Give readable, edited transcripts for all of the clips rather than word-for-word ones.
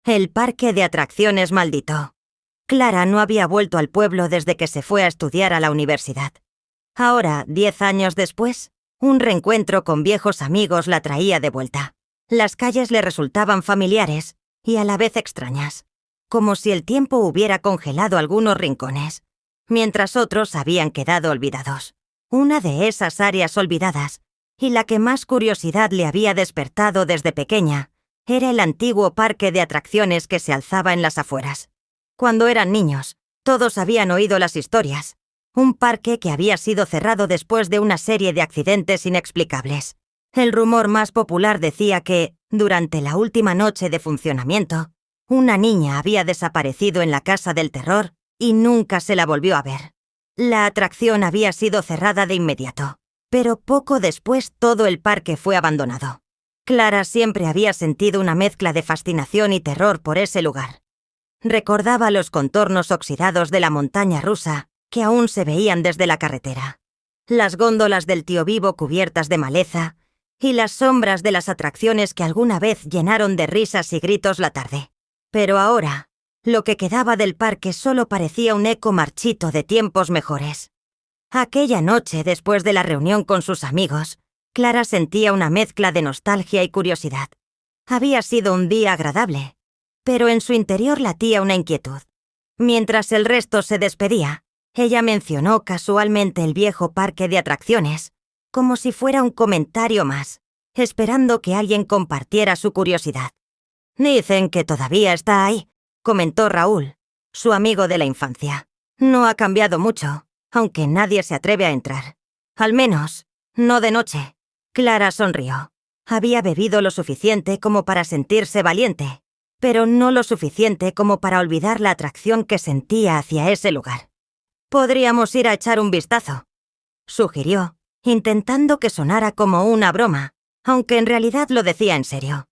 El parque de atracciones maldito. Clara no había vuelto al pueblo desde que se fue a estudiar a la universidad. Ahora, 10 años después, un reencuentro con viejos amigos la traía de vuelta. Las calles le resultaban familiares y a la vez extrañas, como si el tiempo hubiera congelado algunos rincones, mientras otros habían quedado olvidados. Una de esas áreas olvidadas, y la que más curiosidad le había despertado desde pequeña, era el antiguo parque de atracciones que se alzaba en las afueras. Cuando eran niños, todos habían oído las historias. Un parque que había sido cerrado después de una serie de accidentes inexplicables. El rumor más popular decía que, durante la última noche de funcionamiento, una niña había desaparecido en la Casa del Terror y nunca se la volvió a ver. La atracción había sido cerrada de inmediato, pero poco después todo el parque fue abandonado. Clara siempre había sentido una mezcla de fascinación y terror por ese lugar. Recordaba los contornos oxidados de la montaña rusa que aún se veían desde la carretera, las góndolas del Tío Vivo cubiertas de maleza y las sombras de las atracciones que alguna vez llenaron de risas y gritos la tarde. Pero ahora, lo que quedaba del parque solo parecía un eco marchito de tiempos mejores. Aquella noche, después de la reunión con sus amigos, Clara sentía una mezcla de nostalgia y curiosidad. Había sido un día agradable, pero en su interior latía una inquietud. Mientras el resto se despedía, ella mencionó casualmente el viejo parque de atracciones, como si fuera un comentario más, esperando que alguien compartiera su curiosidad. «Dicen que todavía está ahí», comentó Raúl, su amigo de la infancia. «No ha cambiado mucho, aunque nadie se atreve a entrar. Al menos, no de noche». Clara sonrió. Había bebido lo suficiente como para sentirse valiente, pero no lo suficiente como para olvidar la atracción que sentía hacia ese lugar. «Podríamos ir a echar un vistazo», sugirió, intentando que sonara como una broma, aunque en realidad lo decía en serio.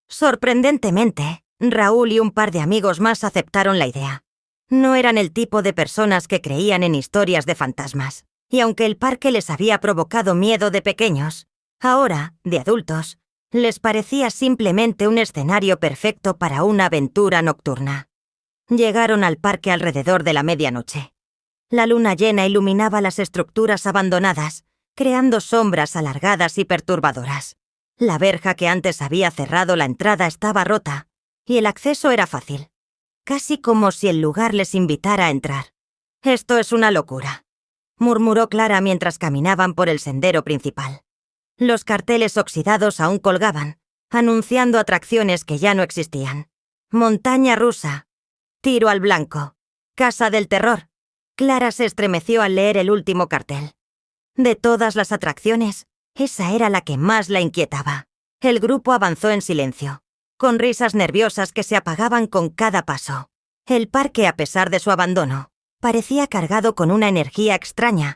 Sorprendentemente, Raúl y un par de amigos más aceptaron la idea. No eran el tipo de personas que creían en historias de fantasmas, y aunque el parque les había provocado miedo de pequeños, ahora, de adultos, les parecía simplemente un escenario perfecto para una aventura nocturna. Llegaron al parque alrededor de la medianoche. La luna llena iluminaba las estructuras abandonadas, creando sombras alargadas y perturbadoras. La verja que antes había cerrado la entrada estaba rota, y el acceso era fácil, casi como si el lugar les invitara a entrar. «Esto es una locura», murmuró Clara mientras caminaban por el sendero principal. Los carteles oxidados aún colgaban, anunciando atracciones que ya no existían. Montaña rusa, tiro al blanco, Casa del Terror. Clara se estremeció al leer el último cartel. De todas las atracciones, esa era la que más la inquietaba. El grupo avanzó en silencio, con risas nerviosas que se apagaban con cada paso. El parque, a pesar de su abandono, parecía cargado con una energía extraña,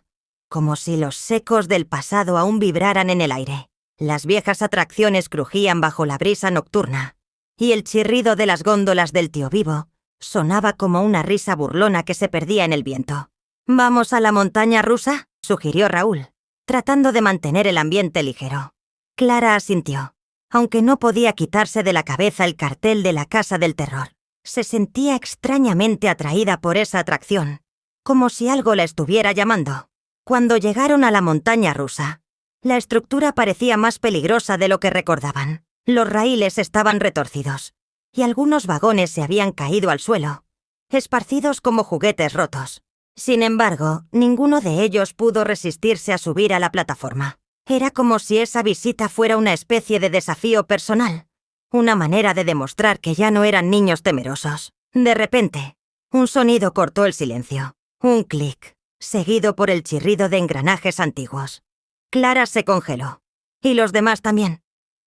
como si los ecos del pasado aún vibraran en el aire. Las viejas atracciones crujían bajo la brisa nocturna, y el chirrido de las góndolas del Tío Vivo sonaba como una risa burlona que se perdía en el viento. «¿Vamos a la montaña rusa?», sugirió Raúl, tratando de mantener el ambiente ligero. Clara asintió, aunque no podía quitarse de la cabeza el cartel de la Casa del Terror. Se sentía extrañamente atraída por esa atracción, como si algo la estuviera llamando. Cuando llegaron a la montaña rusa, la estructura parecía más peligrosa de lo que recordaban. Los raíles estaban retorcidos, y algunos vagones se habían caído al suelo, esparcidos como juguetes rotos. Sin embargo, ninguno de ellos pudo resistirse a subir a la plataforma. Era como si esa visita fuera una especie de desafío personal, una manera de demostrar que ya no eran niños temerosos. De repente, un sonido cortó el silencio. Un clic, seguido por el chirrido de engranajes antiguos. Clara se congeló. Y los demás también.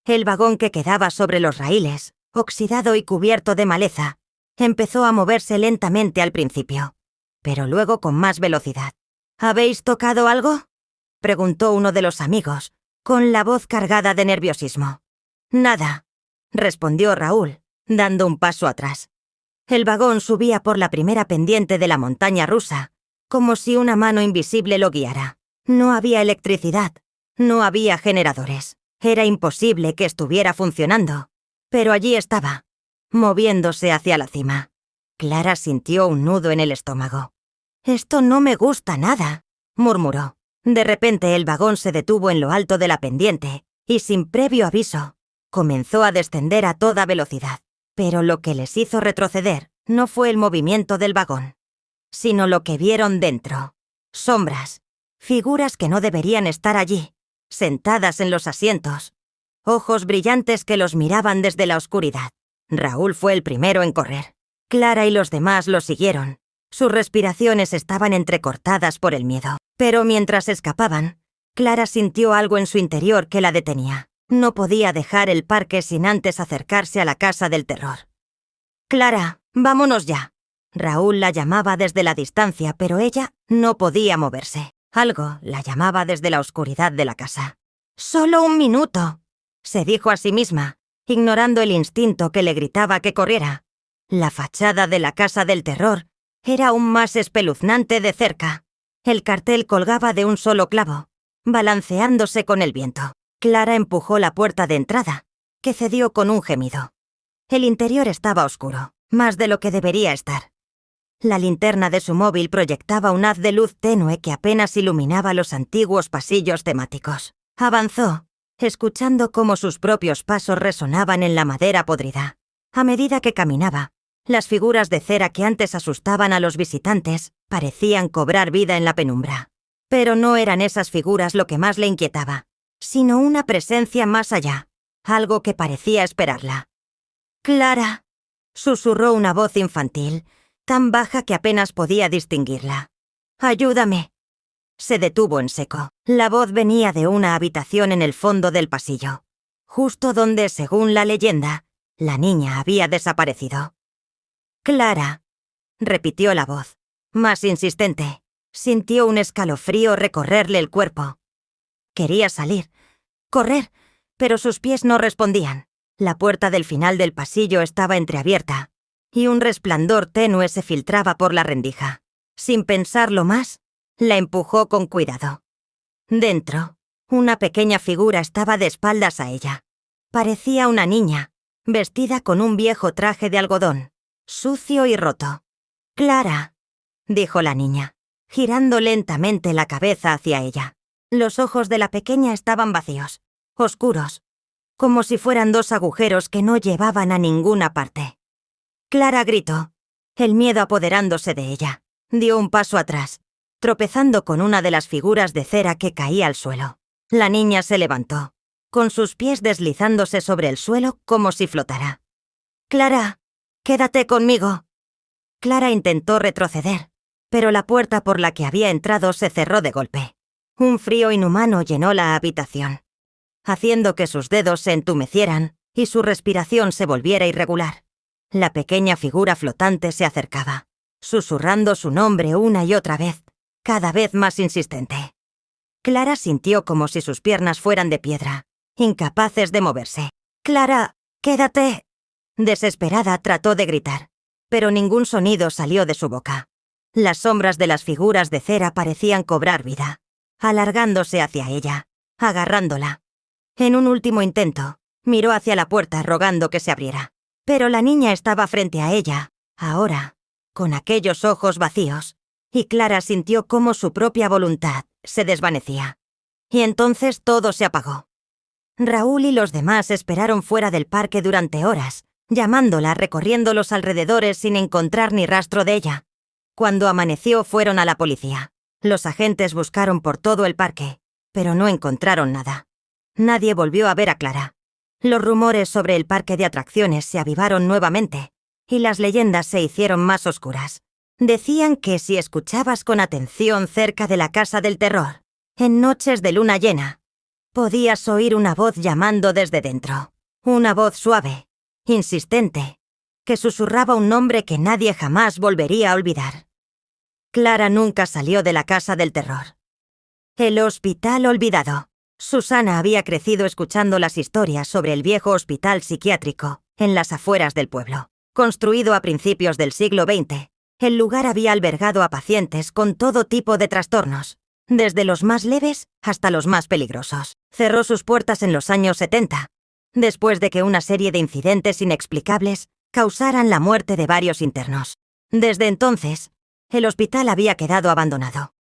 El vagón que quedaba sobre los raíles, oxidado y cubierto de maleza, empezó a moverse lentamente al principio, pero luego con más velocidad. «¿Habéis tocado algo?», preguntó uno de los amigos, con la voz cargada de nerviosismo. «Nada», respondió Raúl, dando un paso atrás. El vagón subía por la primera pendiente de la montaña rusa, como si una mano invisible lo guiara. No había electricidad, no había generadores. Era imposible que estuviera funcionando, pero allí estaba, moviéndose hacia la cima. Clara sintió un nudo en el estómago. «Esto no me gusta nada», murmuró. De repente el vagón se detuvo en lo alto de la pendiente y, sin previo aviso, comenzó a descender a toda velocidad. Pero lo que les hizo retroceder no fue el movimiento del vagón, sino lo que vieron dentro. Sombras, figuras que no deberían estar allí, sentadas en los asientos, ojos brillantes que los miraban desde la oscuridad. Raúl fue el primero en correr. Clara y los demás lo siguieron. Sus respiraciones estaban entrecortadas por el miedo. Pero mientras escapaban, Clara sintió algo en su interior que la detenía. No podía dejar el parque sin antes acercarse a la casa del terror. «Clara, vámonos ya». Raúl la llamaba desde la distancia, pero ella no podía moverse. Algo la llamaba desde la oscuridad de la casa. «Solo un minuto», se dijo a sí misma, ignorando el instinto que le gritaba que corriera. La fachada de la casa del terror era aún más espeluznante de cerca. El cartel colgaba de un solo clavo, balanceándose con el viento. Clara empujó la puerta de entrada, que cedió con un gemido. El interior estaba oscuro, más de lo que debería estar. La linterna de su móvil proyectaba un haz de luz tenue que apenas iluminaba los antiguos pasillos temáticos. Avanzó, escuchando cómo sus propios pasos resonaban en la madera podrida. A medida que caminaba, las figuras de cera que antes asustaban a los visitantes parecían cobrar vida en la penumbra. Pero no eran esas figuras lo que más le inquietaba, sino una presencia más allá, algo que parecía esperarla. «Clara», susurró una voz infantil, tan baja que apenas podía distinguirla. «Ayúdame». Se detuvo en seco. La voz venía de una habitación en el fondo del pasillo, justo donde, según la leyenda, la niña había desaparecido. «Clara», repitió la voz, más insistente. Sintió un escalofrío recorrerle el cuerpo. Quería salir, correr, pero sus pies no respondían. La puerta del final del pasillo estaba entreabierta, y un resplandor tenue se filtraba por la rendija. Sin pensarlo más, la empujó con cuidado. Dentro, una pequeña figura estaba de espaldas a ella. Parecía una niña, vestida con un viejo traje de algodón, sucio y roto. «Clara», dijo la niña, girando lentamente la cabeza hacia ella. Los ojos de la pequeña estaban vacíos, oscuros, como si fueran dos agujeros que no llevaban a ninguna parte. Clara gritó, el miedo apoderándose de ella. Dio un paso atrás, tropezando con una de las figuras de cera que caía al suelo. La niña se levantó, con sus pies deslizándose sobre el suelo como si flotara. «Clara, quédate conmigo». Clara intentó retroceder, pero la puerta por la que había entrado se cerró de golpe. Un frío inhumano llenó la habitación, haciendo que sus dedos se entumecieran y su respiración se volviera irregular. La pequeña figura flotante se acercaba, susurrando su nombre una y otra vez, cada vez más insistente. Clara sintió como si sus piernas fueran de piedra, incapaces de moverse. «Clara, quédate». Desesperada trató de gritar, pero ningún sonido salió de su boca. Las sombras de las figuras de cera parecían cobrar vida, alargándose hacia ella, agarrándola. En un último intento, miró hacia la puerta rogando que se abriera. Pero la niña estaba frente a ella, ahora, con aquellos ojos vacíos, y Clara sintió cómo su propia voluntad se desvanecía. Y entonces todo se apagó. Raúl y los demás esperaron fuera del parque durante horas, llamándola, recorriendo los alrededores sin encontrar ni rastro de ella. Cuando amaneció fueron a la policía. Los agentes buscaron por todo el parque, pero no encontraron nada. Nadie volvió a ver a Clara. Los rumores sobre el parque de atracciones se avivaron nuevamente, y las leyendas se hicieron más oscuras. Decían que si escuchabas con atención cerca de la casa del terror, en noches de luna llena, podías oír una voz llamando desde dentro. Una voz suave, insistente, que susurraba un nombre que nadie jamás volvería a olvidar. Clara nunca salió de la casa del terror. El hospital olvidado. Susana había crecido escuchando las historias sobre el viejo hospital psiquiátrico en las afueras del pueblo. Construido a principios del siglo XX, el lugar había albergado a pacientes con todo tipo de trastornos, desde los más leves hasta los más peligrosos. Cerró sus puertas en los años 70, después de que una serie de incidentes inexplicables causaran la muerte de varios internos. Desde entonces, el hospital había quedado abandonado.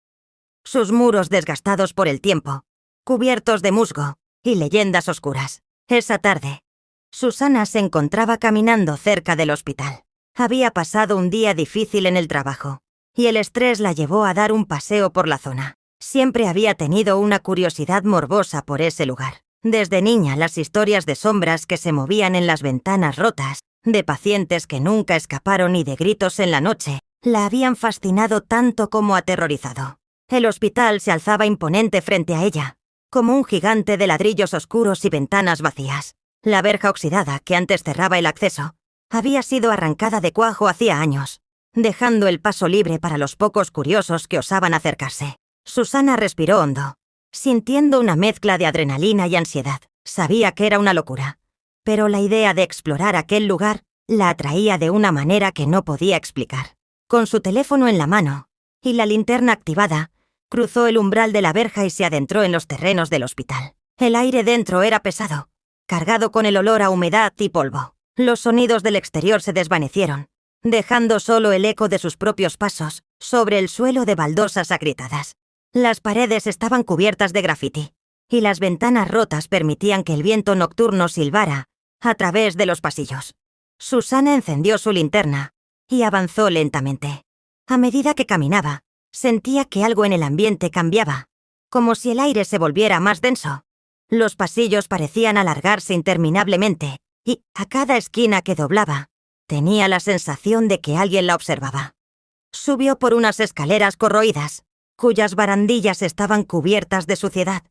Sus muros desgastados por el tiempo, cubiertos de musgo y leyendas oscuras. Esa tarde, Susana se encontraba caminando cerca del hospital. Había pasado un día difícil en el trabajo, y el estrés la llevó a dar un paseo por la zona. Siempre había tenido una curiosidad morbosa por ese lugar. Desde niña, las historias de sombras que se movían en las ventanas rotas, de pacientes que nunca escaparon y de gritos en la noche, la habían fascinado tanto como aterrorizado. El hospital se alzaba imponente frente a ella, como un gigante de ladrillos oscuros y ventanas vacías. La verja oxidada que antes cerraba el acceso había sido arrancada de cuajo hacía años, dejando el paso libre para los pocos curiosos que osaban acercarse. Susana respiró hondo, sintiendo una mezcla de adrenalina y ansiedad. Sabía que era una locura, pero la idea de explorar aquel lugar la atraía de una manera que no podía explicar. Con su teléfono en la mano y la linterna activada, cruzó el umbral de la verja y se adentró en los terrenos del hospital. El aire dentro era pesado, cargado con el olor a humedad y polvo. Los sonidos del exterior se desvanecieron, dejando solo el eco de sus propios pasos sobre el suelo de baldosas agrietadas. Las paredes estaban cubiertas de grafiti, y las ventanas rotas permitían que el viento nocturno silbara a través de los pasillos. Susana encendió su linterna y avanzó lentamente. A medida que caminaba, sentía que algo en el ambiente cambiaba, como si el aire se volviera más denso. Los pasillos parecían alargarse interminablemente, y, a cada esquina que doblaba, tenía la sensación de que alguien la observaba. Subió por unas escaleras corroídas, cuyas barandillas estaban cubiertas de suciedad.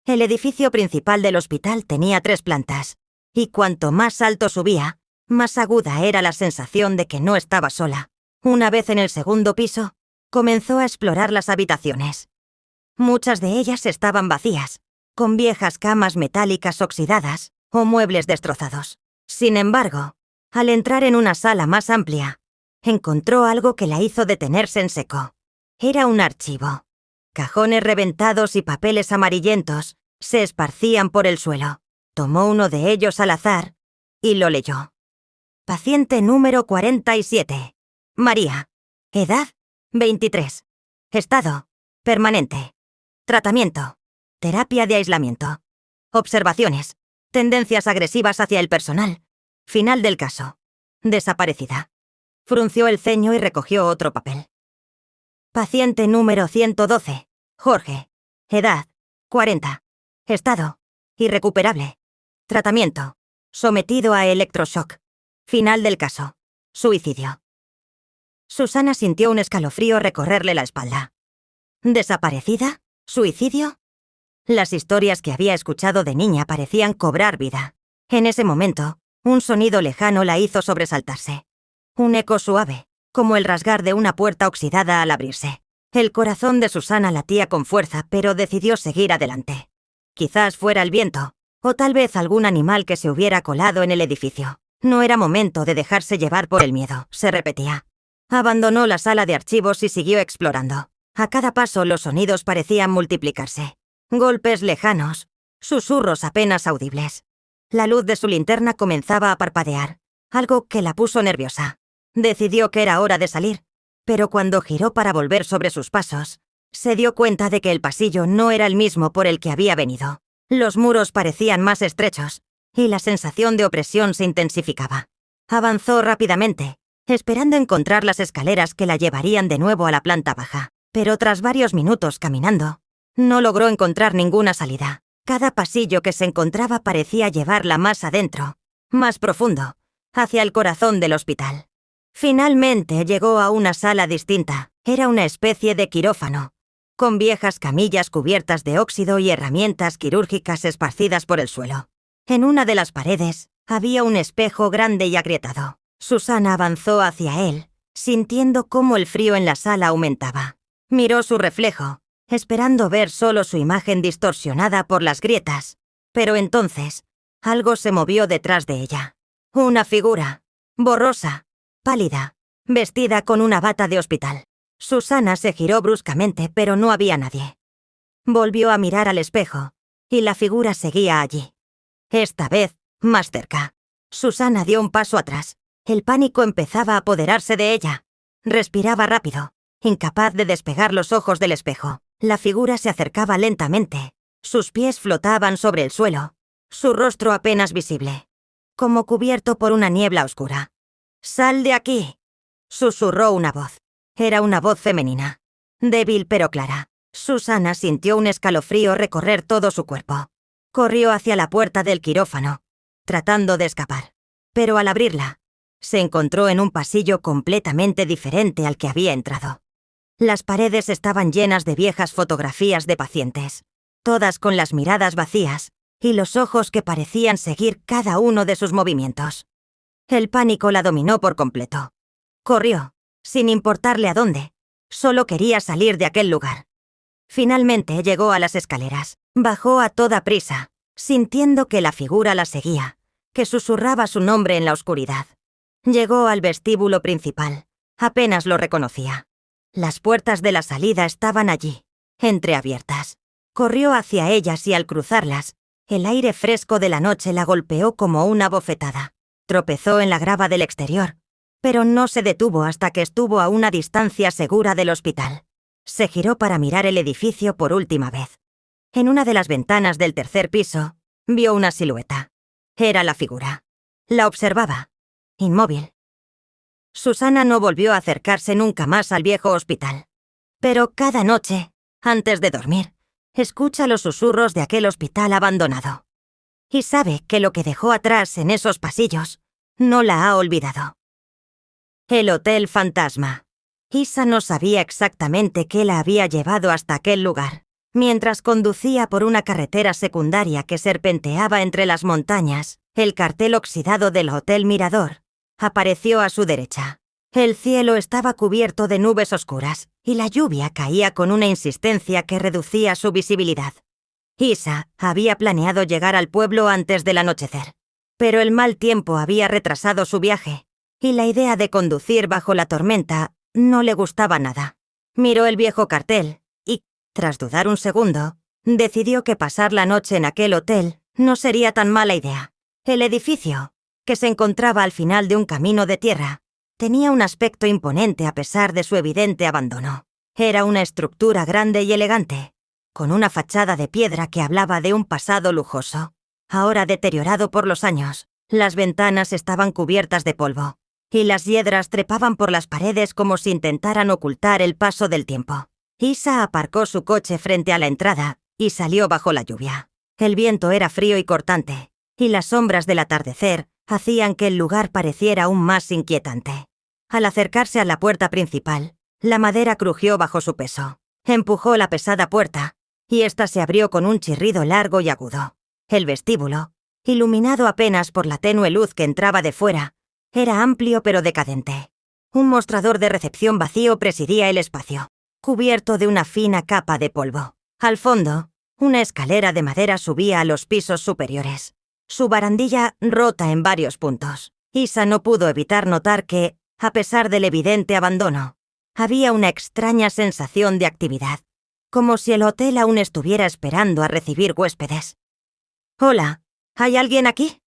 El edificio principal del hospital tenía 3 plantas, y cuanto más alto subía, más aguda era la sensación de que no estaba sola. Una vez en el segundo piso, comenzó a explorar las habitaciones. Muchas de ellas estaban vacías, con viejas camas metálicas oxidadas o muebles destrozados. Sin embargo, al entrar en una sala más amplia, encontró algo que la hizo detenerse en seco. Era un archivo. Cajones reventados y papeles amarillentos se esparcían por el suelo. Tomó uno de ellos al azar y lo leyó. Paciente número 47. María. Edad, 23. Estado, permanente. Tratamiento, terapia de aislamiento. Observaciones, tendencias agresivas hacia el personal. Final del caso. Desaparecida. Frunció el ceño y recogió otro papel. Paciente número 112. Jorge. Edad, 40. Estado, irrecuperable. Tratamiento, sometido a electroshock. Final del caso. Suicidio. Susana sintió un escalofrío recorrerle la espalda. ¿Desaparecida? ¿Suicidio? Las historias que había escuchado de niña parecían cobrar vida. En ese momento, un sonido lejano la hizo sobresaltarse. Un eco suave, como el rasgar de una puerta oxidada al abrirse. El corazón de Susana latía con fuerza, pero decidió seguir adelante. Quizás fuera el viento, o tal vez algún animal que se hubiera colado en el edificio. No era momento de dejarse llevar por el miedo, se repetía. Abandonó la sala de archivos y siguió explorando. A cada paso los sonidos parecían multiplicarse. Golpes lejanos, susurros apenas audibles. La luz de su linterna comenzaba a parpadear, algo que la puso nerviosa. Decidió que era hora de salir, pero cuando giró para volver sobre sus pasos, se dio cuenta de que el pasillo no era el mismo por el que había venido. Los muros parecían más estrechos, y la sensación de opresión se intensificaba. Avanzó rápidamente, esperando encontrar las escaleras que la llevarían de nuevo a la planta baja. Pero tras varios minutos caminando, no logró encontrar ninguna salida. Cada pasillo que se encontraba parecía llevarla más adentro, más profundo, hacia el corazón del hospital. Finalmente llegó a una sala distinta. Era una especie de quirófano, con viejas camillas cubiertas de óxido y herramientas quirúrgicas esparcidas por el suelo. En una de las paredes había un espejo grande y agrietado. Susana avanzó hacia él, sintiendo cómo el frío en la sala aumentaba. Miró su reflejo, esperando ver solo su imagen distorsionada por las grietas, pero entonces algo se movió detrás de ella. Una figura, borrosa, pálida, vestida con una bata de hospital. Susana se giró bruscamente, pero no había nadie. Volvió a mirar al espejo, y la figura seguía allí. Esta vez, más cerca. Susana dio un paso atrás, El pánico empezaba a apoderarse de ella. Respiraba rápido, incapaz de despegar los ojos del espejo. La figura se acercaba lentamente. Sus pies flotaban sobre el suelo, su rostro apenas visible, como cubierto por una niebla oscura. «¡Sal de aquí!», susurró una voz. Era una voz femenina, débil pero clara. Susana sintió un escalofrío recorrer todo su cuerpo. Corrió hacia la puerta del quirófano, tratando de escapar. Pero al abrirla, se encontró en un pasillo completamente diferente al que había entrado. Las paredes estaban llenas de viejas fotografías de pacientes, todas con las miradas vacías y los ojos que parecían seguir cada uno de sus movimientos. El pánico la dominó por completo. Corrió, sin importarle a dónde. Solo quería salir de aquel lugar. Finalmente llegó a las escaleras. Bajó a toda prisa, sintiendo que la figura la seguía, que susurraba su nombre en la oscuridad. Llegó al vestíbulo principal. Apenas lo reconocía. Las puertas de la salida estaban allí, entreabiertas. Corrió hacia ellas y al cruzarlas, el aire fresco de la noche la golpeó como una bofetada. Tropezó en la grava del exterior, pero no se detuvo hasta que estuvo a una distancia segura del hospital. Se giró para mirar el edificio por última vez. En una de las ventanas del tercer piso, vio una silueta. Era la figura. La observaba, inmóvil. Susana no volvió a acercarse nunca más al viejo hospital. Pero cada noche, antes de dormir, escucha los susurros de aquel hospital abandonado. Y sabe que lo que dejó atrás en esos pasillos no la ha olvidado. El Hotel Fantasma. Isa no sabía exactamente qué la había llevado hasta aquel lugar. Mientras conducía por una carretera secundaria que serpenteaba entre las montañas, el cartel oxidado del Hotel Mirador apareció a su derecha. El cielo estaba cubierto de nubes oscuras y la lluvia caía con una insistencia que reducía su visibilidad. Isa había planeado llegar al pueblo antes del anochecer, pero el mal tiempo había retrasado su viaje y la idea de conducir bajo la tormenta no le gustaba nada. Miró el viejo cartel y, tras dudar un segundo, decidió que pasar la noche en aquel hotel no sería tan mala idea. El edificio, que se encontraba al final de un camino de tierra, tenía un aspecto imponente a pesar de su evidente abandono. Era una estructura grande y elegante, con una fachada de piedra que hablaba de un pasado lujoso. Ahora deteriorado por los años, las ventanas estaban cubiertas de polvo, y las hiedras trepaban por las paredes como si intentaran ocultar el paso del tiempo. Isa aparcó su coche frente a la entrada y salió bajo la lluvia. El viento era frío y cortante, y las sombras del atardecer hacían que el lugar pareciera aún más inquietante. Al acercarse a la puerta principal, la madera crujió bajo su peso. Empujó la pesada puerta, y ésta se abrió con un chirrido largo y agudo. El vestíbulo, iluminado apenas por la tenue luz que entraba de fuera, era amplio pero decadente. Un mostrador de recepción vacío presidía el espacio, cubierto de una fina capa de polvo. Al fondo, una escalera de madera subía a los pisos superiores, su barandilla rota en varios puntos. Isa no pudo evitar notar que, a pesar del evidente abandono, había una extraña sensación de actividad, como si el hotel aún estuviera esperando a recibir huéspedes. «Hola, ¿hay alguien aquí?»,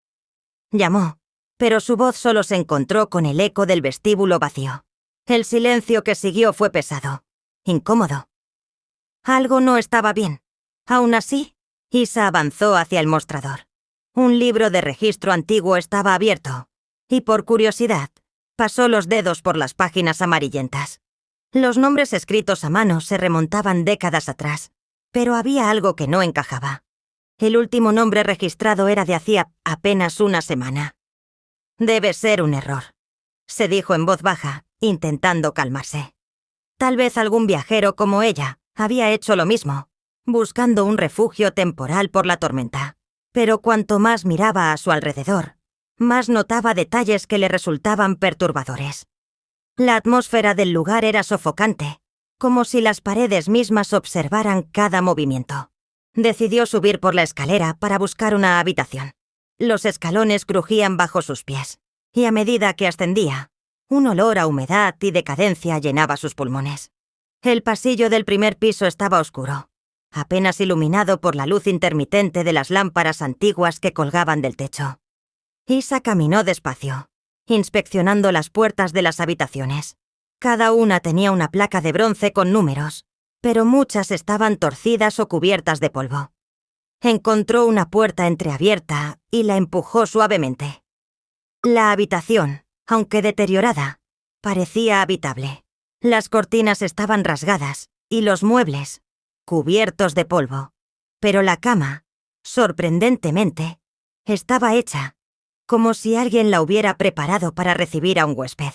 llamó, pero su voz solo se encontró con el eco del vestíbulo vacío. El silencio que siguió fue pesado, incómodo. Algo no estaba bien. Aún así, Isa avanzó hacia el mostrador. Un libro de registro antiguo estaba abierto, y por curiosidad, pasó los dedos por las páginas amarillentas. Los nombres escritos a mano se remontaban décadas atrás, pero había algo que no encajaba. El último nombre registrado era de hacía apenas una semana. «Debe ser un error», se dijo en voz baja, intentando calmarse. Tal vez algún viajero como ella había hecho lo mismo, buscando un refugio temporal por la tormenta. Pero cuanto más miraba a su alrededor, más notaba detalles que le resultaban perturbadores. La atmósfera del lugar era sofocante, como si las paredes mismas observaran cada movimiento. Decidió subir por la escalera para buscar una habitación. Los escalones crujían bajo sus pies, y a medida que ascendía, un olor a humedad y decadencia llenaba sus pulmones. El pasillo del primer piso estaba oscuro, apenas iluminado por la luz intermitente de las lámparas antiguas que colgaban del techo. Isa caminó despacio, inspeccionando las puertas de las habitaciones. Cada una tenía una placa de bronce con números, pero muchas estaban torcidas o cubiertas de polvo. Encontró una puerta entreabierta y la empujó suavemente. La habitación, aunque deteriorada, parecía habitable. Las cortinas estaban rasgadas y los muebles cubiertos de polvo, pero la cama, sorprendentemente, estaba hecha como si alguien la hubiera preparado para recibir a un huésped.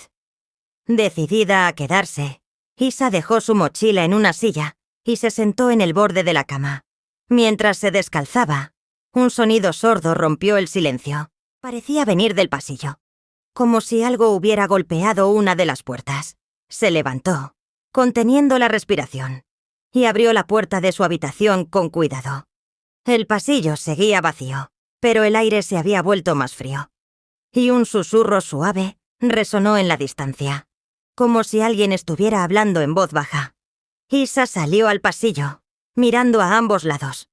Decidida a quedarse, Isa dejó su mochila en una silla y se sentó en el borde de la cama. Mientras se descalzaba, un sonido sordo rompió el silencio. Parecía venir del pasillo, como si algo hubiera golpeado una de las puertas. Se levantó, conteniendo la respiración, y abrió la puerta de su habitación con cuidado. El pasillo seguía vacío, pero el aire se había vuelto más frío. Y un susurro suave resonó en la distancia, como si alguien estuviera hablando en voz baja. Isa salió al pasillo, mirando a ambos lados.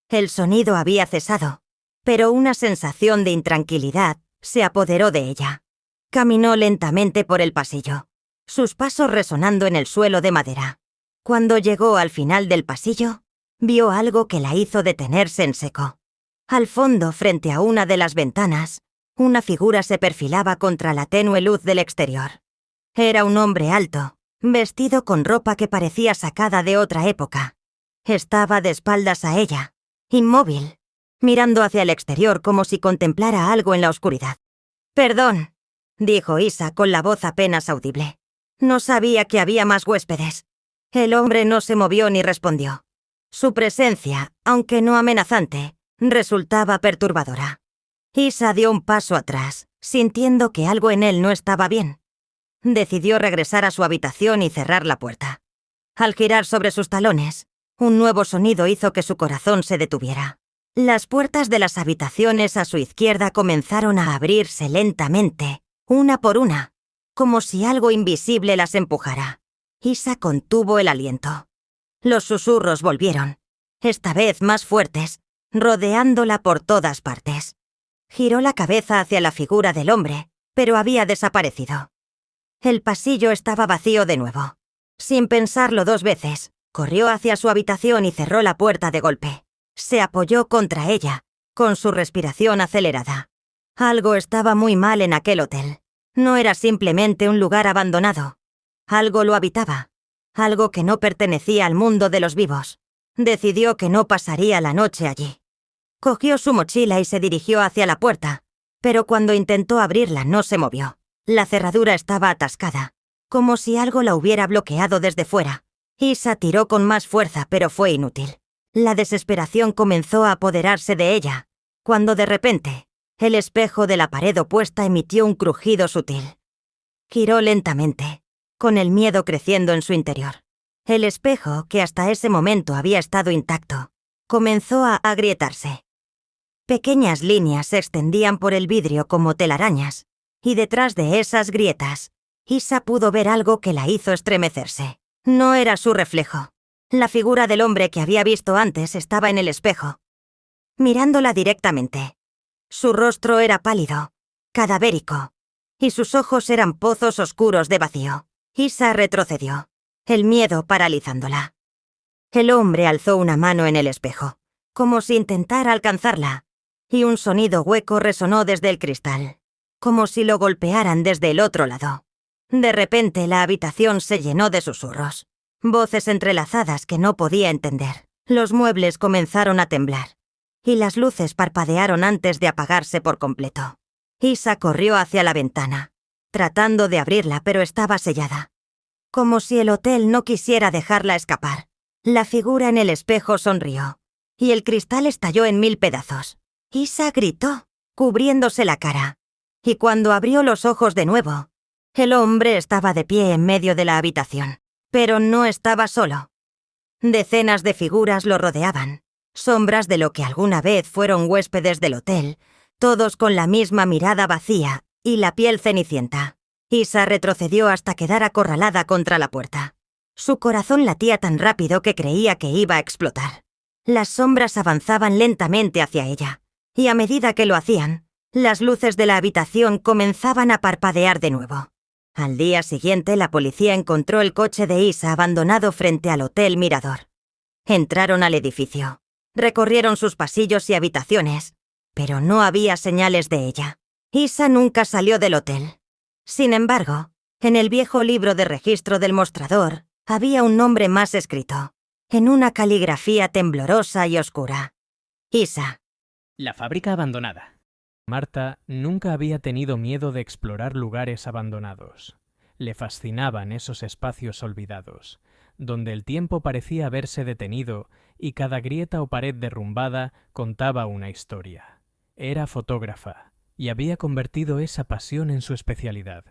El sonido había cesado, pero una sensación de intranquilidad se apoderó de ella. Caminó lentamente por el pasillo, sus pasos resonando en el suelo de madera. Cuando llegó al final del pasillo, vio algo que la hizo detenerse en seco. Al fondo, frente a una de las ventanas, una figura se perfilaba contra la tenue luz del exterior. Era un hombre alto, vestido con ropa que parecía sacada de otra época. Estaba de espaldas a ella, inmóvil, mirando hacia el exterior como si contemplara algo en la oscuridad. «Perdón», dijo Isa con la voz apenas audible. «No sabía que había más huéspedes». El hombre no se movió ni respondió. Su presencia, aunque no amenazante, resultaba perturbadora. Isa dio un paso atrás, sintiendo que algo en él no estaba bien. Decidió regresar a su habitación y cerrar la puerta. Al girar sobre sus talones, un nuevo sonido hizo que su corazón se detuviera. Las puertas de las habitaciones a su izquierda comenzaron a abrirse lentamente, una por una, como si algo invisible las empujara. Isa contuvo el aliento. Los susurros volvieron, esta vez más fuertes, rodeándola por todas partes. Giró la cabeza hacia la figura del hombre, pero había desaparecido. El pasillo estaba vacío de nuevo. Sin pensarlo dos veces, corrió hacia su habitación y cerró la puerta de golpe. Se apoyó contra ella, con su respiración acelerada. Algo estaba muy mal en aquel hotel. No era simplemente un lugar abandonado. Algo lo habitaba, algo que no pertenecía al mundo de los vivos. Decidió que no pasaría la noche allí. Cogió su mochila y se dirigió hacia la puerta, pero cuando intentó abrirla no se movió. La cerradura estaba atascada, como si algo la hubiera bloqueado desde fuera. Isa tiró con más fuerza, pero fue inútil. La desesperación comenzó a apoderarse de ella, cuando de repente, el espejo de la pared opuesta emitió un crujido sutil. Giró lentamente, con el miedo creciendo en su interior. El espejo, que hasta ese momento había estado intacto, comenzó a agrietarse. Pequeñas líneas se extendían por el vidrio como telarañas, y detrás de esas grietas, Isa pudo ver algo que la hizo estremecerse. No era su reflejo. La figura del hombre que había visto antes estaba en el espejo, mirándola directamente. Su rostro era pálido, cadavérico, y sus ojos eran pozos oscuros de vacío. Isa retrocedió, el miedo paralizándola. El hombre alzó una mano en el espejo, como si intentara alcanzarla, y un sonido hueco resonó desde el cristal, como si lo golpearan desde el otro lado. De repente la habitación se llenó de susurros, voces entrelazadas que no podía entender. Los muebles comenzaron a temblar, y las luces parpadearon antes de apagarse por completo. Isa corrió hacia la ventana, tratando de abrirla, pero estaba sellada. Como si el hotel no quisiera dejarla escapar. La figura en el espejo sonrió, y el cristal estalló en 1000 pedazos. Isa gritó, cubriéndose la cara, y cuando abrió los ojos de nuevo, el hombre estaba de pie en medio de la habitación. Pero no estaba solo. Decenas de figuras lo rodeaban, sombras de lo que alguna vez fueron huéspedes del hotel, todos con la misma mirada vacía y la piel cenicienta. Isa retrocedió hasta quedar acorralada contra la puerta. Su corazón latía tan rápido que creía que iba a explotar. Las sombras avanzaban lentamente hacia ella, y a medida que lo hacían, Las luces de la habitación comenzaban a parpadear de nuevo. Al día siguiente, la policía encontró el coche de Isa abandonado frente al Hotel Mirador. Entraron al edificio. Recorrieron sus pasillos y habitaciones, pero no había señales de ella. Isa nunca salió del hotel. Sin embargo, en el viejo libro de registro del mostrador había un nombre más escrito, en una caligrafía temblorosa y oscura. Isa. La fábrica abandonada. Marta nunca había tenido miedo de explorar lugares abandonados. Le fascinaban esos espacios olvidados, donde el tiempo parecía haberse detenido y cada grieta o pared derrumbada contaba una historia. Era fotógrafa y había convertido esa pasión en su especialidad.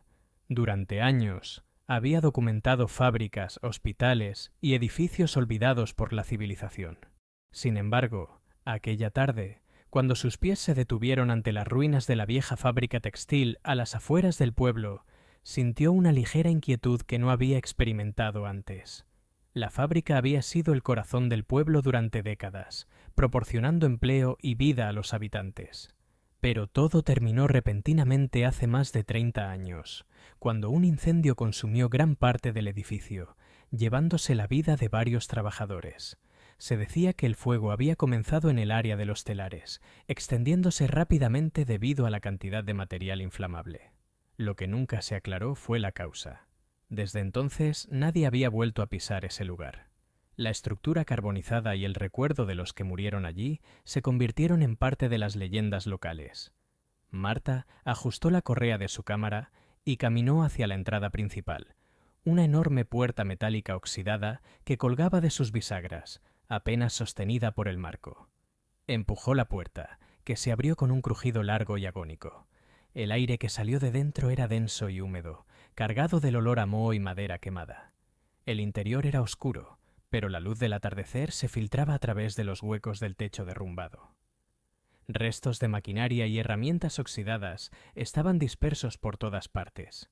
Durante años había documentado fábricas, hospitales y edificios olvidados por la civilización. Sin embargo, aquella tarde, cuando sus pies se detuvieron ante las ruinas de la vieja fábrica textil a las afueras del pueblo, sintió una ligera inquietud que no había experimentado antes. La fábrica había sido el corazón del pueblo durante décadas, proporcionando empleo y vida a los habitantes. Pero todo terminó repentinamente hace más de 30 años, cuando un incendio consumió gran parte del edificio, llevándose la vida de varios trabajadores. Se decía que el fuego había comenzado en el área de los telares, extendiéndose rápidamente debido a la cantidad de material inflamable. Lo que nunca se aclaró fue la causa. Desde entonces nadie había vuelto a pisar ese lugar. La estructura carbonizada y el recuerdo de los que murieron allí se convirtieron en parte de las leyendas locales. Marta ajustó la correa de su cámara y caminó hacia la entrada principal, una enorme puerta metálica oxidada que colgaba de sus bisagras, apenas sostenida por el marco. Empujó la puerta, que se abrió con un crujido largo y agónico. El aire que salió de dentro era denso y húmedo, cargado del olor a moho y madera quemada. El interior era oscuro, pero la luz del atardecer se filtraba a través de los huecos del techo derrumbado. Restos de maquinaria y herramientas oxidadas estaban dispersos por todas partes.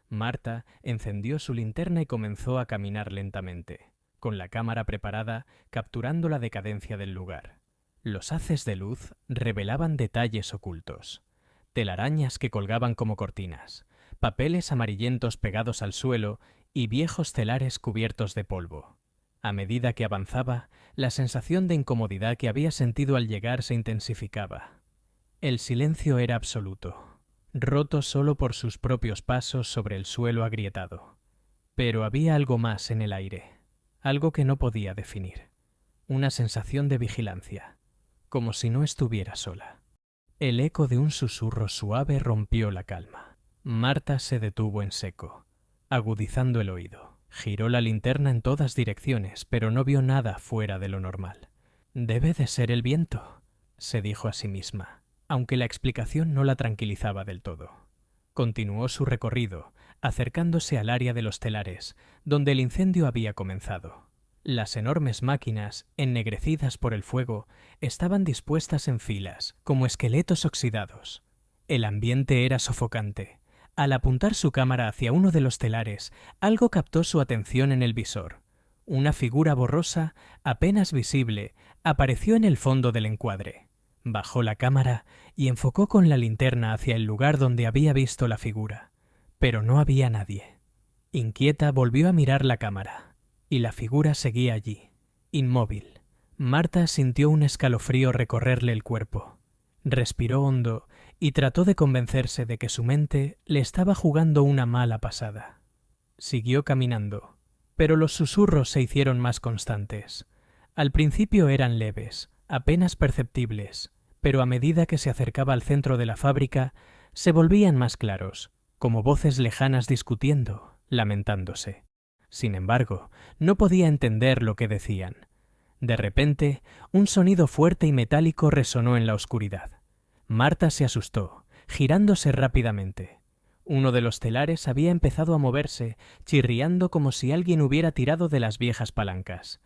Marta encendió su linterna y comenzó a caminar lentamente, con la cámara preparada, capturando la decadencia del lugar. Los haces de luz revelaban detalles ocultos. Telarañas que colgaban como cortinas, papeles amarillentos pegados al suelo y viejos telares cubiertos de polvo. A medida que avanzaba, la sensación de incomodidad que había sentido al llegar se intensificaba. El silencio era absoluto, roto solo por sus propios pasos sobre el suelo agrietado. Pero había algo más en el aire, algo que no podía definir. Una sensación de vigilancia, como si no estuviera sola. El eco de un susurro suave rompió la calma. Marta se detuvo en seco, agudizando el oído. Giró la linterna en todas direcciones, pero no vio nada fuera de lo normal. «Debe de ser el viento», se dijo a sí misma, aunque la explicación no la tranquilizaba del todo. Continuó su recorrido, acercándose al área de los telares, donde el incendio había comenzado. Las enormes máquinas, ennegrecidas por el fuego, estaban dispuestas en filas, como esqueletos oxidados. El ambiente era sofocante. Al apuntar su cámara hacia uno de los telares, algo captó su atención en el visor. Una figura borrosa, apenas visible, apareció en el fondo del encuadre. Bajó la cámara y enfocó con la linterna hacia el lugar donde había visto la figura. Pero no había nadie. Inquieta, volvió a mirar la cámara. Y la figura seguía allí, inmóvil. Marta sintió un escalofrío recorrerle el cuerpo. Respiró hondo y trató de convencerse de que su mente le estaba jugando una mala pasada. Siguió caminando, pero los susurros se hicieron más constantes. Al principio eran leves, apenas perceptibles, pero a medida que se acercaba al centro de la fábrica, se volvían más claros, como voces lejanas discutiendo, lamentándose. Sin embargo, no podía entender lo que decían. De repente, un sonido fuerte y metálico resonó en la oscuridad. Marta se asustó, girándose rápidamente. Uno de los telares había empezado a moverse, chirriando como si alguien hubiera tirado de las viejas palancas.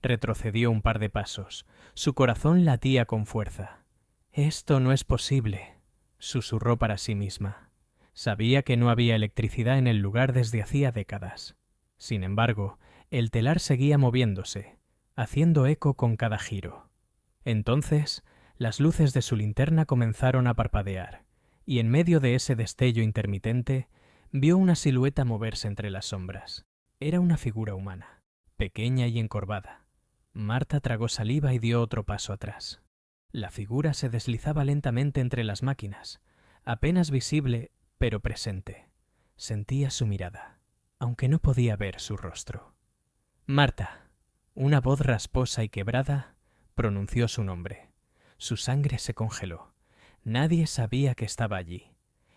Retrocedió un par de pasos. Su corazón latía con fuerza. «Esto no es posible», susurró para sí misma. Sabía que no había electricidad en el lugar desde hacía décadas. Sin embargo, el telar seguía moviéndose, haciendo eco con cada giro. Entonces, las luces de su linterna comenzaron a parpadear, y en medio de ese destello intermitente vio una silueta moverse entre las sombras. Era una figura humana, pequeña y encorvada. Marta tragó saliva y dio otro paso atrás. La figura se deslizaba lentamente entre las máquinas, apenas visible, pero presente. Sentía su mirada, aunque no podía ver su rostro. Marta. Una voz rasposa y quebrada pronunció su nombre. Su sangre se congeló. Nadie sabía que estaba allí.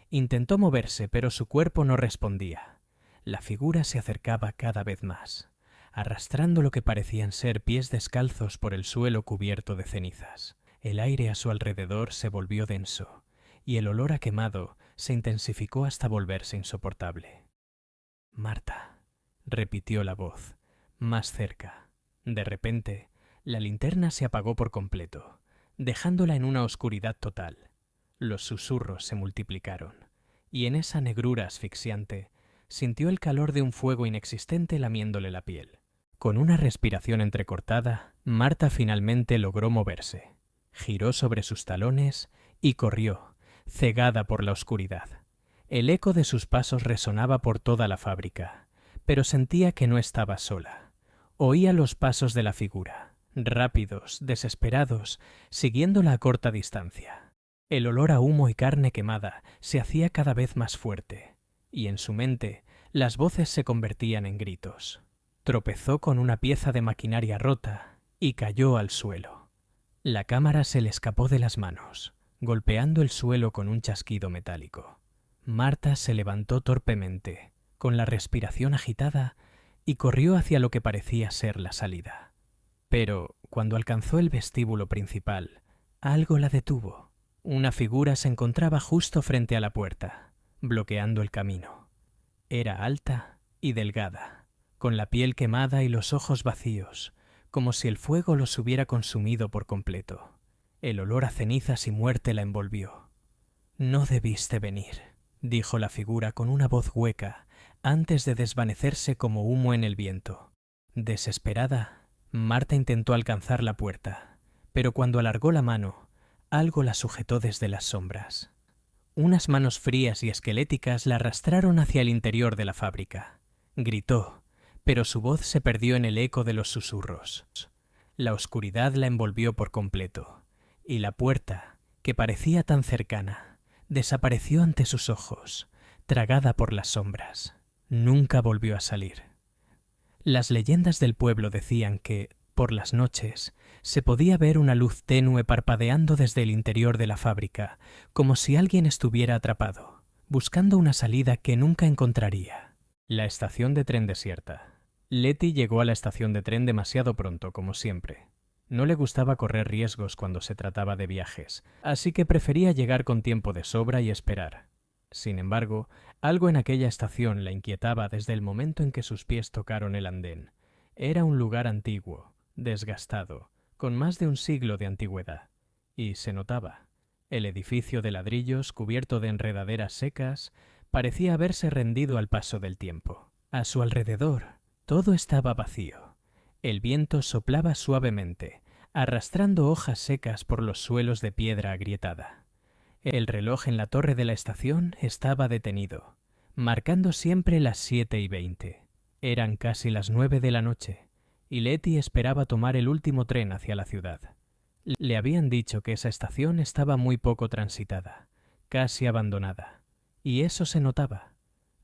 Intentó moverse, pero su cuerpo no respondía. La figura se acercaba cada vez más, arrastrando lo que parecían ser pies descalzos por el suelo cubierto de cenizas. El aire a su alrededor se volvió denso, y el olor a quemado se intensificó hasta volverse insoportable. «Marta», repitió la voz, más cerca. De repente, la linterna se apagó por completo, dejándola en una oscuridad total. Los susurros se multiplicaron, y en esa negrura asfixiante sintió el calor de un fuego inexistente lamiéndole la piel. Con una respiración entrecortada, Marta finalmente logró moverse. Giró sobre sus talones y corrió, cegada por la oscuridad. El eco de sus pasos resonaba por toda la fábrica, pero sentía que no estaba sola. Oía los pasos de la figura, rápidos, desesperados, siguiéndola a corta distancia. El olor a humo y carne quemada se hacía cada vez más fuerte, y en su mente las voces se convertían en gritos. Tropezó con una pieza de maquinaria rota y cayó al suelo. La cámara se le escapó de las manos, golpeando el suelo con un chasquido metálico. Marta se levantó torpemente, con la respiración agitada, y corrió hacia lo que parecía ser la salida. Pero, cuando alcanzó el vestíbulo principal, algo la detuvo. Una figura se encontraba justo frente a la puerta, bloqueando el camino. Era alta y delgada, con la piel quemada y los ojos vacíos, como si el fuego los hubiera consumido por completo. El olor a cenizas y muerte la envolvió. «No debiste venir», dijo la figura con una voz hueca, antes de desvanecerse como humo en el viento. Desesperada, Marta intentó alcanzar la puerta, pero cuando alargó la mano, algo la sujetó desde las sombras. Unas manos frías y esqueléticas la arrastraron hacia el interior de la fábrica. Gritó, pero su voz se perdió en el eco de los susurros. La oscuridad la envolvió por completo, y la puerta, que parecía tan cercana, desapareció ante sus ojos, tragada por las sombras. Nunca volvió a salir. Las leyendas del pueblo decían que, por las noches, se podía ver una luz tenue parpadeando desde el interior de la fábrica, como si alguien estuviera atrapado, buscando una salida que nunca encontraría. La estación de tren desierta. Letty llegó a la estación de tren demasiado pronto, como siempre. No le gustaba correr riesgos cuando se trataba de viajes, así que prefería llegar con tiempo de sobra y esperar. Sin embargo, algo en aquella estación la inquietaba desde el momento en que sus pies tocaron el andén. Era un lugar antiguo, desgastado, con más de un siglo de antigüedad. Y se notaba. El edificio de ladrillos, cubierto de enredaderas secas, parecía haberse rendido al paso del tiempo. A su alrededor, todo estaba vacío. El viento soplaba suavemente, arrastrando hojas secas por los suelos de piedra agrietada. El reloj en la torre de la estación estaba detenido, marcando siempre las 7:20. Eran casi las 9 de la noche, y Letty esperaba tomar el último tren hacia la ciudad. Le habían dicho que esa estación estaba muy poco transitada, casi abandonada, y eso se notaba.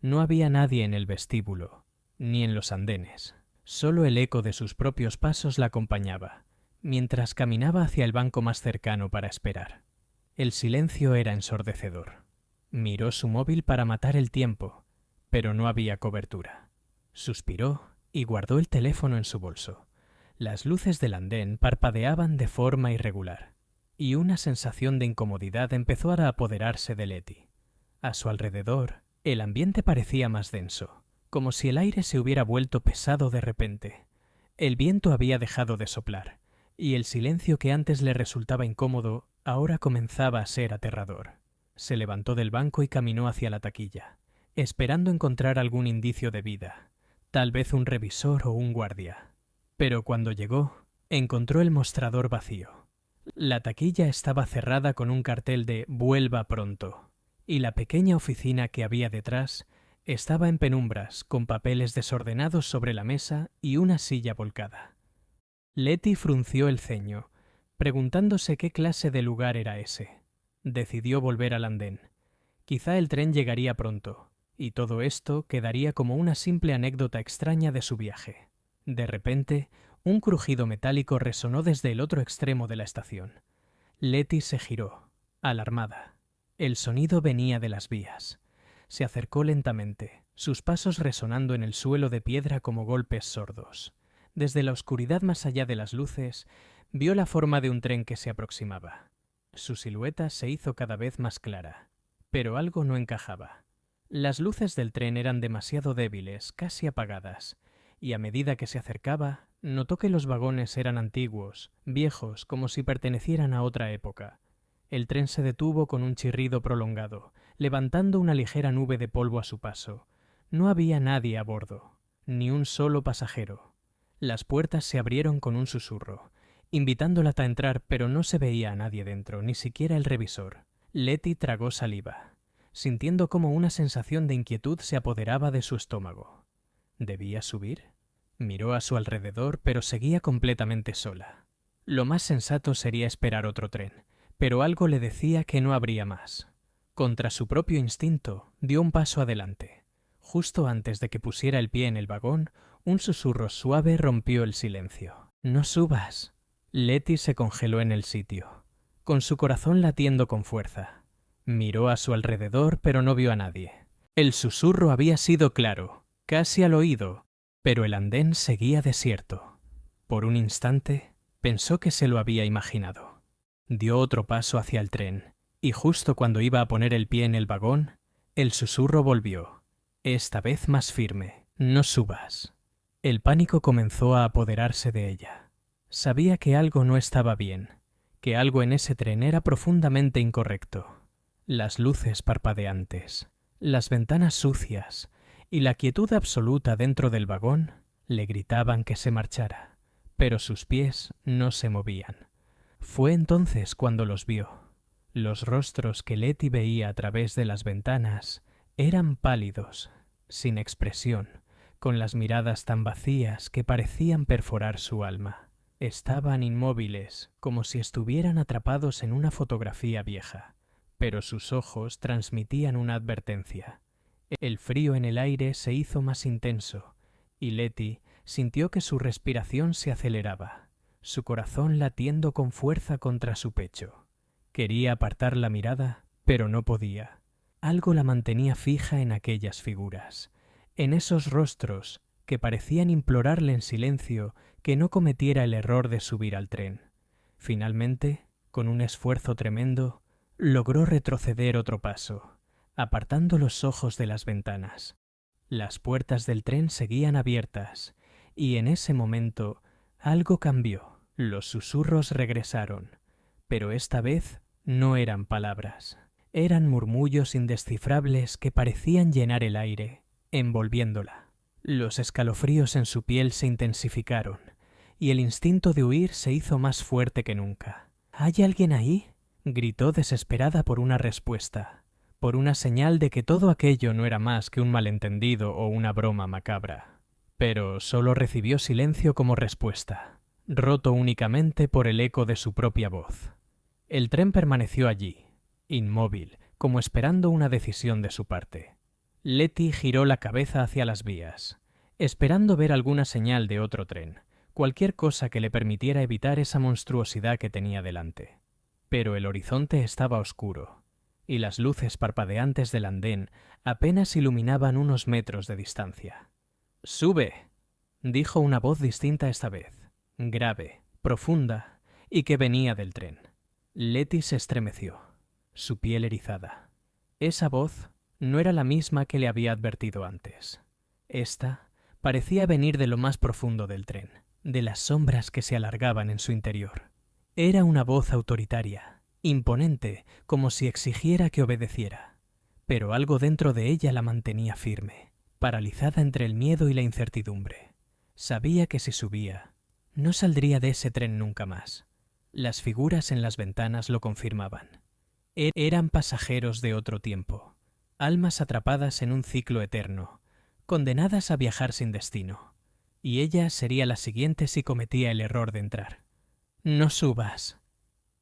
No había nadie en el vestíbulo, ni en los andenes. Solo el eco de sus propios pasos la acompañaba, mientras caminaba hacia el banco más cercano para esperar. El silencio era ensordecedor. Miró su móvil para matar el tiempo, pero no había cobertura. Suspiró y guardó el teléfono en su bolso. Las luces del andén parpadeaban de forma irregular, y una sensación de incomodidad empezó a apoderarse de Letty. A su alrededor, el ambiente parecía más denso, como si el aire se hubiera vuelto pesado de repente. El viento había dejado de soplar, y el silencio que antes le resultaba incómodo ahora comenzaba a ser aterrador. Se levantó del banco y caminó hacia la taquilla, esperando encontrar algún indicio de vida, tal vez un revisor o un guardia. Pero cuando llegó, encontró el mostrador vacío. La taquilla estaba cerrada con un cartel de «Vuelva pronto», y la pequeña oficina que había detrás estaba en penumbras, con papeles desordenados sobre la mesa y una silla volcada. Letty frunció el ceño, preguntándose qué clase de lugar era ese. Decidió volver al andén. Quizá el tren llegaría pronto, y todo esto quedaría como una simple anécdota extraña de su viaje. De repente, un crujido metálico resonó desde el otro extremo de la estación. Letty se giró, alarmada. El sonido venía de las vías. Se acercó lentamente, sus pasos resonando en el suelo de piedra como golpes sordos. Desde la oscuridad más allá de las luces, vio la forma de un tren que se aproximaba. Su silueta se hizo cada vez más clara, pero algo no encajaba. Las luces del tren eran demasiado débiles, casi apagadas, y a medida que se acercaba, notó que los vagones eran antiguos, viejos, como si pertenecieran a otra época. El tren se detuvo con un chirrido prolongado, levantando una ligera nube de polvo a su paso. No había nadie a bordo, ni un solo pasajero. Las puertas se abrieron con un susurro, invitándola a entrar, pero no se veía a nadie dentro, ni siquiera el revisor. Letty tragó saliva, sintiendo como una sensación de inquietud se apoderaba de su estómago. ¿Debía subir? Miró a su alrededor, pero seguía completamente sola. Lo más sensato sería esperar otro tren, pero algo le decía que no habría más. Contra su propio instinto, dio un paso adelante. Justo antes de que pusiera el pie en el vagón, un susurro suave rompió el silencio. «¡No subas!». Letty se congeló en el sitio, con su corazón latiendo con fuerza. Miró a su alrededor, pero no vio a nadie. El susurro había sido claro, casi al oído, pero el andén seguía desierto. Por un instante, pensó que se lo había imaginado. Dio otro paso hacia el tren, y justo cuando iba a poner el pie en el vagón, el susurro volvió, esta vez más firme. «No subas». El pánico comenzó a apoderarse de ella. Sabía que algo no estaba bien, que algo en ese tren era profundamente incorrecto. Las luces parpadeantes, las ventanas sucias y la quietud absoluta dentro del vagón le gritaban que se marchara, pero sus pies no se movían. Fue entonces cuando los vio. Los rostros que Letty veía a través de las ventanas eran pálidos, sin expresión, con las miradas tan vacías que parecían perforar su alma. Estaban inmóviles, como si estuvieran atrapados en una fotografía vieja, pero sus ojos transmitían una advertencia. El frío en el aire se hizo más intenso, y Letty sintió que su respiración se aceleraba, su corazón latiendo con fuerza contra su pecho. Quería apartar la mirada, pero no podía. Algo la mantenía fija en aquellas figuras, en esos rostros que parecían implorarle en silencio que no cometiera el error de subir al tren. Finalmente, con un esfuerzo tremendo, logró retroceder otro paso, apartando los ojos de las ventanas. Las puertas del tren seguían abiertas, y en ese momento algo cambió. Los susurros regresaron, pero esta vez no eran palabras. Eran murmullos indescifrables que parecían llenar el aire, envolviéndola. Los escalofríos en su piel se intensificaron, y el instinto de huir se hizo más fuerte que nunca. «¿Hay alguien ahí?», gritó desesperada por una respuesta, por una señal de que todo aquello no era más que un malentendido o una broma macabra. Pero solo recibió silencio como respuesta, roto únicamente por el eco de su propia voz. El tren permaneció allí, inmóvil, como esperando una decisión de su parte. Letty giró la cabeza hacia las vías, esperando ver alguna señal de otro tren, cualquier cosa que le permitiera evitar esa monstruosidad que tenía delante. Pero el horizonte estaba oscuro, y las luces parpadeantes del andén apenas iluminaban unos metros de distancia. «¡Sube!», dijo una voz distinta esta vez, grave, profunda, y que venía del tren. Letty se estremeció, su piel erizada. Esa voz no era la misma que le había advertido antes. Esta parecía venir de lo más profundo del tren, de las sombras que se alargaban en su interior. Era una voz autoritaria, imponente, como si exigiera que obedeciera. Pero algo dentro de ella la mantenía firme, paralizada entre el miedo y la incertidumbre. Sabía que si subía, no saldría de ese tren nunca más. Las figuras en las ventanas lo confirmaban. Eran pasajeros de otro tiempo, almas atrapadas en un ciclo eterno, condenadas a viajar sin destino. Y ella sería la siguiente si cometía el error de entrar. «No subas».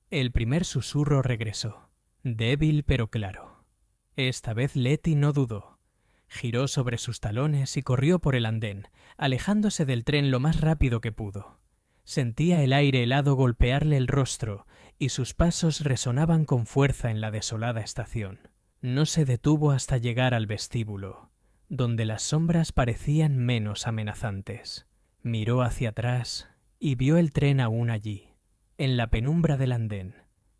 El primer susurro regresó, débil pero claro. Esta vez Letty no dudó. Giró sobre sus talones y corrió por el andén, alejándose del tren lo más rápido que pudo. Sentía el aire helado golpearle el rostro y sus pasos resonaban con fuerza en la desolada estación. No se detuvo hasta llegar al vestíbulo, donde las sombras parecían menos amenazantes. Miró hacia atrás y vio el tren aún allí, en la penumbra del andén.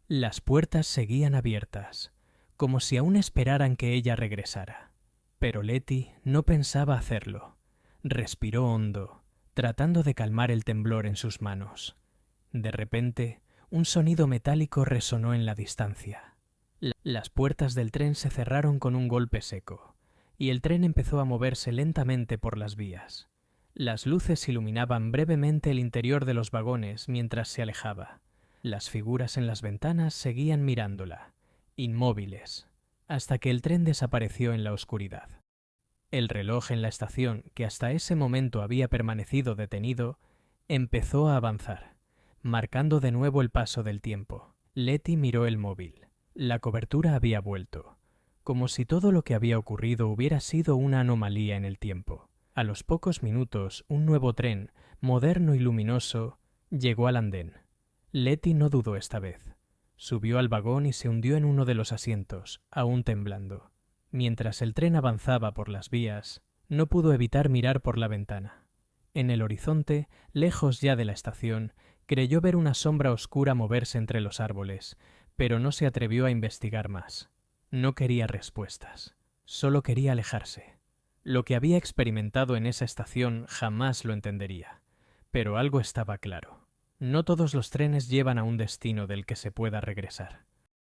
Las puertas seguían abiertas, como si aún esperaran que ella regresara. Pero Letty no pensaba hacerlo. Respiró hondo, tratando de calmar el temblor en sus manos. De repente, un sonido metálico resonó en la distancia. Las puertas del tren se cerraron con un golpe seco, y el tren empezó a moverse lentamente por las vías. Las luces iluminaban brevemente el interior de los vagones mientras se alejaba. Las figuras en las ventanas seguían mirándola, inmóviles, hasta que el tren desapareció en la oscuridad. El reloj en la estación, que hasta ese momento había permanecido detenido, empezó a avanzar, marcando de nuevo el paso del tiempo. Letty miró el móvil. La cobertura había vuelto, como si todo lo que había ocurrido hubiera sido una anomalía en el tiempo. A los pocos minutos, un nuevo tren, moderno y luminoso, llegó al andén. Letty no dudó esta vez. Subió al vagón y se hundió en uno de los asientos, aún temblando. Mientras el tren avanzaba por las vías, no pudo evitar mirar por la ventana. En el horizonte, lejos ya de la estación, creyó ver una sombra oscura moverse entre los árboles, pero no se atrevió a investigar más. No quería respuestas. Solo quería alejarse. Lo que había experimentado en esa estación jamás lo entendería. Pero algo estaba claro. No todos los trenes llevan a un destino del que se pueda regresar.